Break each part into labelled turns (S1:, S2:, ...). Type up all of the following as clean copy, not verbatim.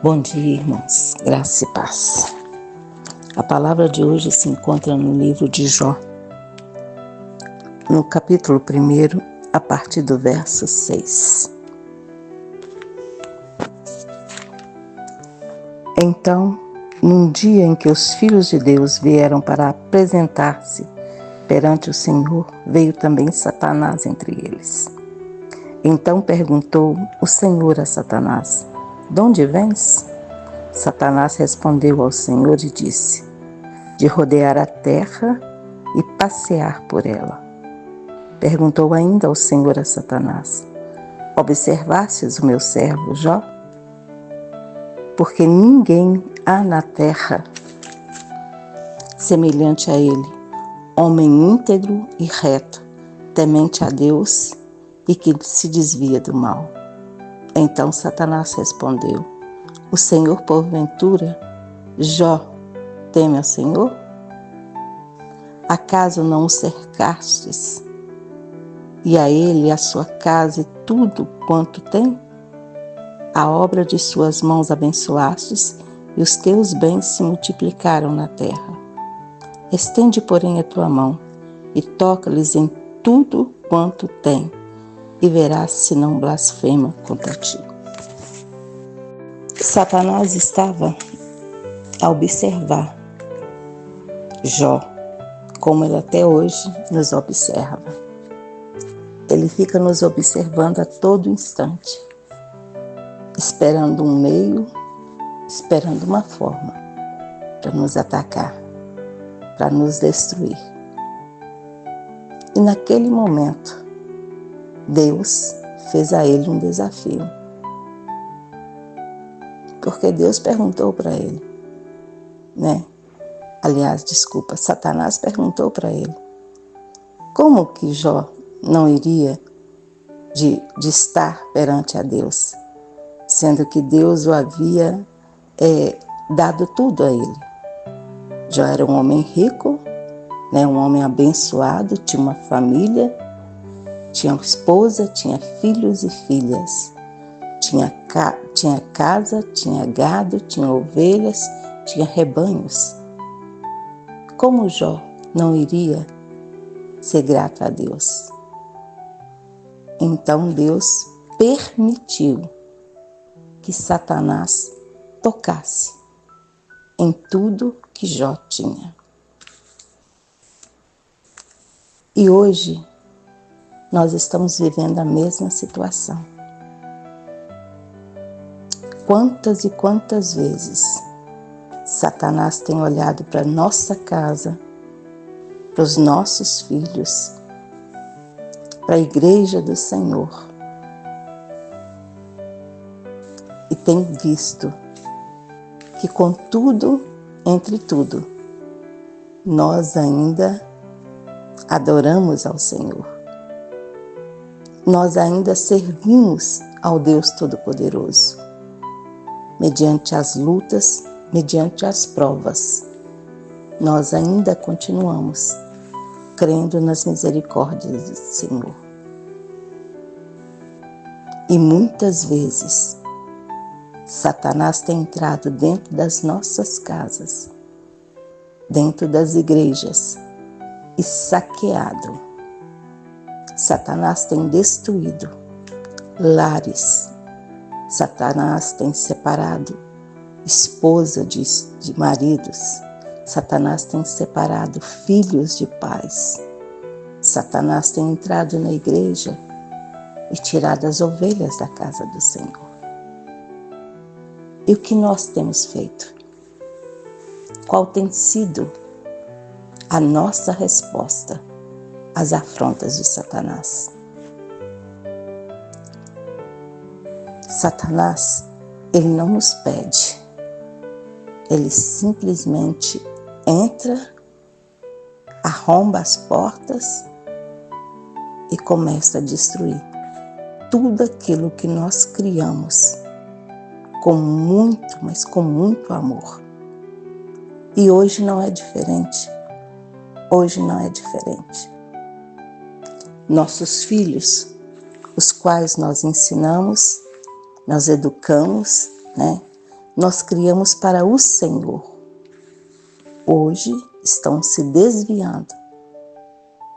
S1: Bom dia, irmãos. Graça e paz. A palavra de hoje se encontra no livro de Jó, no capítulo 1, a partir do verso 6. Então, num dia em que os filhos de Deus vieram para apresentar-se perante o Senhor, veio também Satanás entre eles. Então perguntou o Senhor a Satanás: "De onde vens?" Satanás respondeu ao Senhor e disse: "De rodear a terra e passear por ela." Perguntou ainda ao Senhor a Satanás: "Observastes o meu servo Jó? Porque ninguém há na terra semelhante a ele, homem íntegro e reto, temente a Deus e que se desvia do mal." Então Satanás respondeu: "O Senhor, porventura, Jó, teme ao Senhor? Acaso não o cercastes, e a ele, a sua casa e tudo quanto tem? A obra de suas mãos abençoastes, e os teus bens se multiplicaram na terra. Estende, porém, a tua mão, e toca-lhes em tudo quanto tem, e verás se não blasfema contra ti." Satanás estava a observar Jó, como ele até hoje nos observa. Ele fica nos observando a todo instante, esperando um meio, esperando uma forma para nos atacar, para nos destruir. E naquele momento, Deus fez a ele um desafio. Porque Deus perguntou para ele, Satanás perguntou para ele: como que Jó não iria de estar perante a Deus, sendo que Deus o havia dado tudo a ele? Jó era um homem rico, um homem abençoado, tinha uma família, tinha esposa, tinha filhos e filhas, tinha casa, tinha gado, tinha ovelhas, tinha rebanhos. Como Jó não iria ser grato a Deus? Então Deus permitiu que Satanás tocasse em tudo que Jó tinha. E hoje nós estamos vivendo a mesma situação. Quantas e quantas vezes Satanás tem olhado para nossa casa, para os nossos filhos, para a igreja do Senhor, e tem visto que contudo, entre tudo, nós ainda adoramos ao Senhor. Nós ainda servimos ao Deus Todo-Poderoso, mediante as lutas, mediante as provas. Nós ainda continuamos crendo nas misericórdias do Senhor. E muitas vezes, Satanás tem entrado dentro das nossas casas, dentro das igrejas, e saqueado. Satanás tem destruído lares. Satanás tem separado esposa de maridos. Satanás tem separado filhos de pais. Satanás tem entrado na igreja e tirado as ovelhas da casa do Senhor. E o que nós temos feito? Qual tem sido a nossa resposta às afrontas de Satanás? Satanás, ele não nos pede. Ele simplesmente entra, arromba as portas e começa a destruir tudo aquilo que nós criamos com muito, mas com muito amor. E hoje não é diferente. Hoje não é diferente. Nossos filhos, os quais nós ensinamos, nós educamos, nós criamos para o Senhor, hoje estão se desviando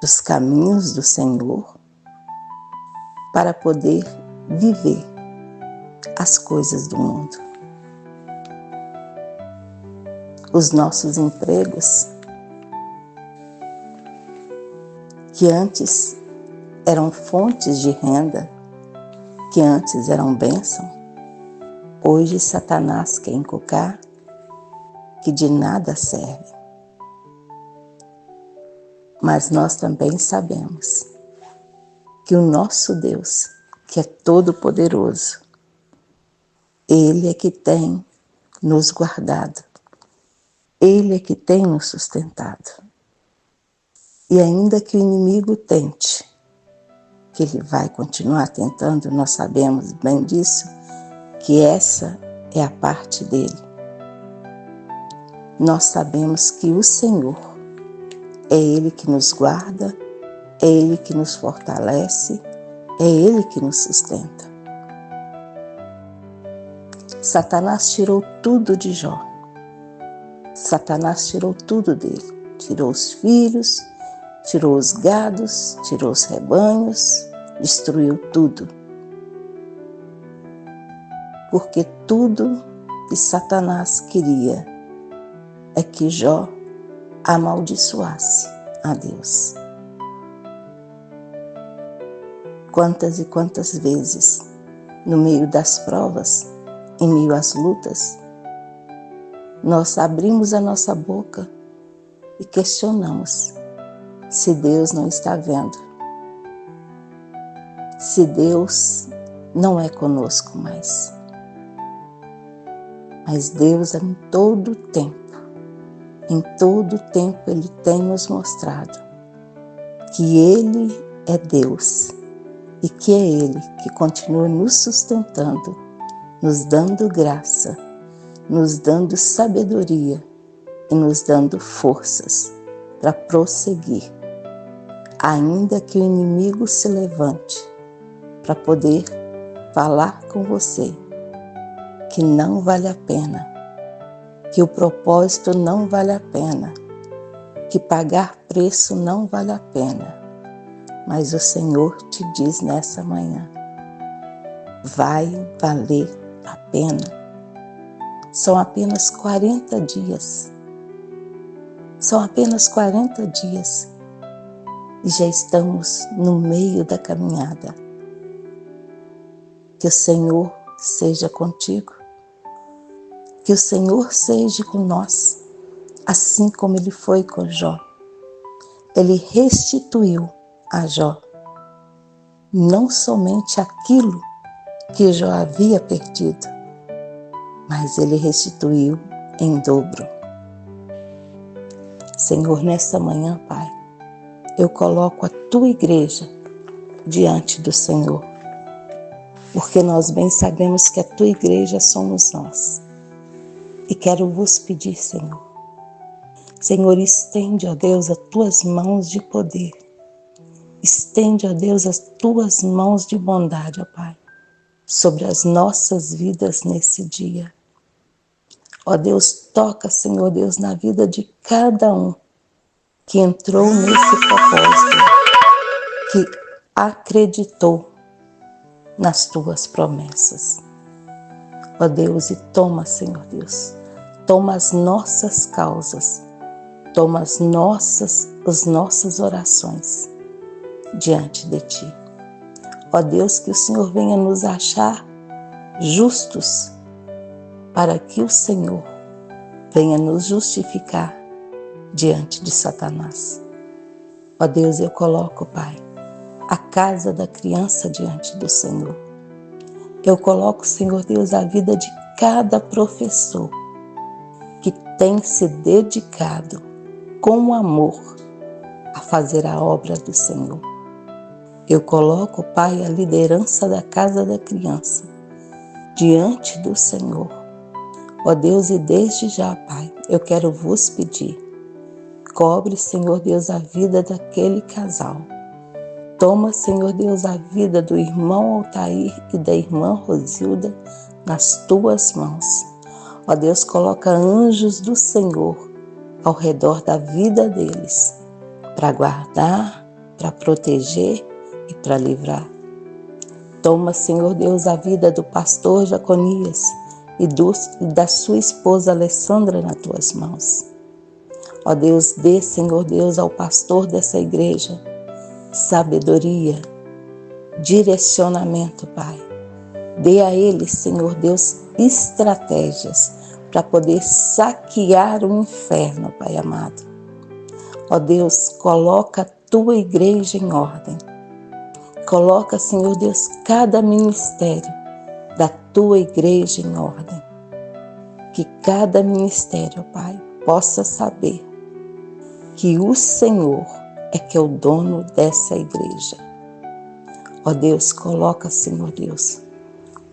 S1: dos caminhos do Senhor para poder viver as coisas do mundo. Os nossos empregos, que antes eram fontes de renda, que antes eram bênção, hoje Satanás quer inculcar que de nada serve. Mas nós também sabemos que o nosso Deus, que é todo-poderoso, Ele é que tem nos guardado, Ele é que tem nos sustentado. E ainda que o inimigo tente, que ele vai continuar tentando, nós sabemos bem disso, que essa é a parte dele. Nós sabemos que o Senhor é Ele que nos guarda, é Ele que nos fortalece, é Ele que nos sustenta. Satanás tirou tudo de Jó. Satanás tirou tudo dele. Tirou os filhos, tirou os gados, tirou os rebanhos, destruiu tudo. Porque tudo que Satanás queria é que Jó amaldiçoasse a Deus. Quantas e quantas vezes, no meio das provas, em meio às lutas, nós abrimos a nossa boca e questionamos se Deus não está vendo, se Deus não é conosco mais. Mas Deus, em todo tempo Ele tem nos mostrado que Ele é Deus e que é Ele que continua nos sustentando, nos dando graça, nos dando sabedoria e nos dando forças para prosseguir, ainda que o inimigo se levante para poder falar com você que não vale a pena, que o propósito não vale a pena, que pagar preço não vale a pena. Mas o Senhor te diz nessa manhã, vai valer a pena. São apenas 40 dias. São apenas 40 dias e já estamos no meio da caminhada. Que o Senhor seja contigo, que o Senhor seja com nós, assim como Ele foi com Jó. Ele restituiu a Jó não somente aquilo que Jó havia perdido, mas Ele restituiu em dobro. Senhor, nesta manhã, Pai, eu coloco a Tua igreja diante do Senhor, porque nós bem sabemos que a Tua igreja somos nós. E quero vos pedir, Senhor, Senhor, estende, ó Deus, as Tuas mãos de poder. Estende, ó Deus, as Tuas mãos de bondade, ó Pai, sobre as nossas vidas nesse dia. Ó Deus, toca, Senhor Deus, na vida de cada um que entrou nesse propósito, que acreditou nas Tuas promessas. Ó Deus, e toma, Senhor Deus, toma as nossas causas, toma as nossas orações diante de Ti. Ó Deus, que o Senhor venha nos achar justos, para que o Senhor venha nos justificar diante de Satanás. Ó Deus, eu coloco, Pai, a casa da criança diante do Senhor. Eu coloco, Senhor Deus, a vida de cada professor que tem se dedicado com amor a fazer a obra do Senhor. Eu coloco, Pai, a liderança da casa da criança diante do Senhor. Ó Deus, e desde já, Pai, eu quero vos pedir, cobre, Senhor Deus, a vida daquele casal. Toma, Senhor Deus, a vida do irmão Altair e da irmã Rosilda nas Tuas mãos. Ó Deus, coloca anjos do Senhor ao redor da vida deles, para guardar, para proteger e para livrar. Toma, Senhor Deus, a vida do pastor Jaconias e da sua esposa Alessandra nas tuas mãos. Ó Deus, dê, Senhor Deus, ao pastor dessa igreja sabedoria, direcionamento, Pai. Dê a ele, Senhor Deus, estratégias para poder saquear o inferno, Pai amado. Ó Deus, coloca a tua igreja em ordem. Coloca, Senhor Deus, cada ministério da tua igreja em ordem. Que cada ministério, Pai, possa saber que o Senhor é que é o dono dessa igreja. Ó Deus, coloca, Senhor Deus,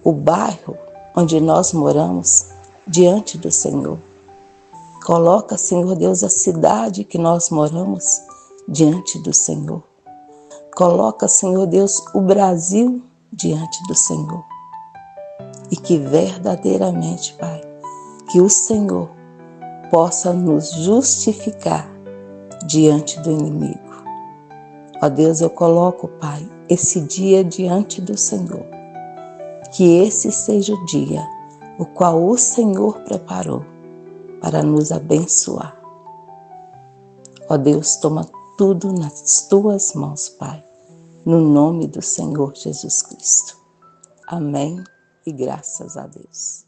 S1: o bairro onde nós moramos diante do Senhor. Coloca, Senhor Deus, a cidade que nós moramos diante do Senhor. Coloca, Senhor Deus, o Brasil diante do Senhor. E que verdadeiramente, Pai, que o Senhor possa nos justificar diante do inimigo. Ó Deus, eu coloco, Pai, esse dia diante do Senhor. Que esse seja o dia o qual o Senhor preparou para nos abençoar. Ó Deus, toma tudo nas tuas mãos, Pai, no nome do Senhor Jesus Cristo. Amém e graças a Deus.